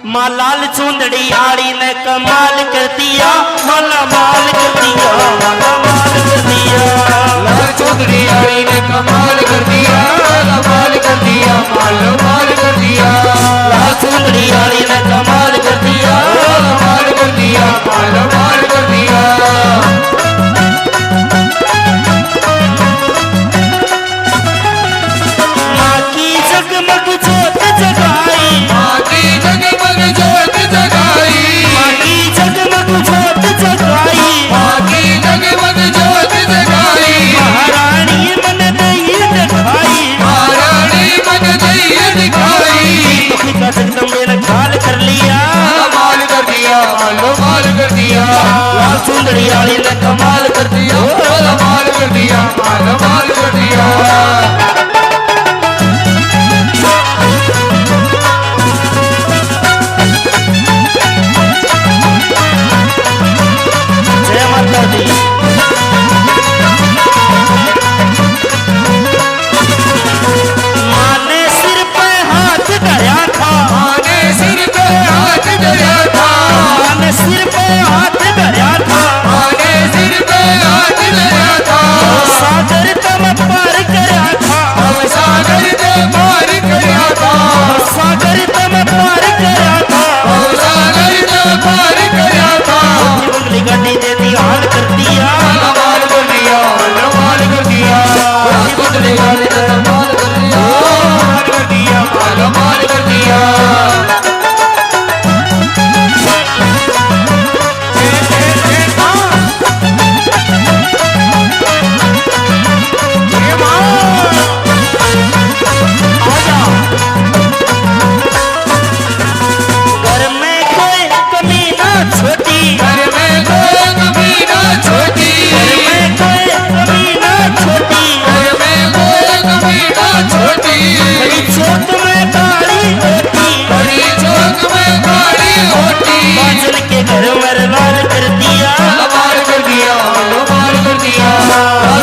माँ लाल चुंदड़ी आड़ी ने कमाल कर दिया, माला माल कर दिया, माला माल कर दिया। लाल चुंदड़ी आड़ी ने कमाल कर दिया, कमाल कर दिया, माला माल कर दिया। लाल चुंदड़ी आड़ी ने कमाल कर दिया, कमाल कर दिया, माला माल कर दिया। माँ की जगमग जोत जगाई, माँ की जगमग जोत जगाई, माँ की जगमग जोत जगाई, माँ की जगमग जोत जगाई। महारानी मन दई दिखाई, महारानी मन दई दिखाई। दुखी का जगदम्बे ने खाल कर लिया, कमाल कर दिया, मालो माल कर दिया। लाल चुंदड़ी आड़ी ने कमाल कर दिया, कमाल कर दिया, मालो माल कर दिया। जय माता दी। माँ ने सिर पे हाथ धरा था, माँ ने सिर पे हाथ धरा था, माँ ने सिर पे हाथ धरा था, माँ ने सिर पे हाथ धरा था। सागर तम पार करा था, हम सागर ते पार करा था, सागर तम पार करा था। हम सागर ते पार करा था। उंगली गड्डी दे दी हाल कर दिया, कमाल कर दिया, कमाल कर दिया। कुतले गाने ने कमाल कर दिया, कमाल कर दिया, कमाल कर दिया। घर में कोई कमी ना छोटी, घर में कोई कमी ना छोटी, घर में कोई कमी ना छोटी, घर में कोई कमी ना छोटी। बड़ी चौक में काली होती, बड़ी चौक में काली होती। बाजल के घर में लाल कर दिया, कमाल कर दिया, कमाल कर दिया।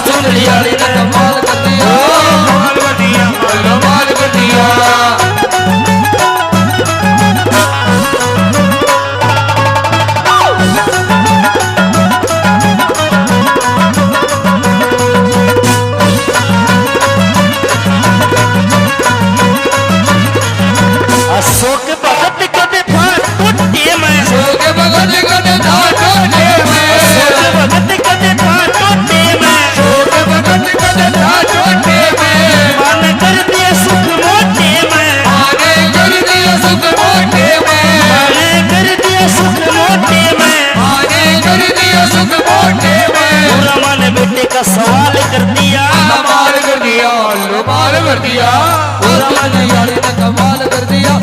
चुंदड़ी आड़ी ने कमाल कर दिया, कमाल कर दिया, कमाल कर दिया। अशोक भगत कद था टूटे में, शोक भगत कद था टोटे में, अशोक भगत कद था टूटे में, शोक भगत कद था टोटे में। मान कर दिया सुख मोटे में, आने कर दिया सुख मोटे में, मान कर दिया सुख मोटे में। आने कर दिया सुख मोटे में। पूरा मन बेटे का सवाल कर दिया, कमाल कर दिया, कमाल कर दिया। पूरा मन यारी ने कमाल कर दिया।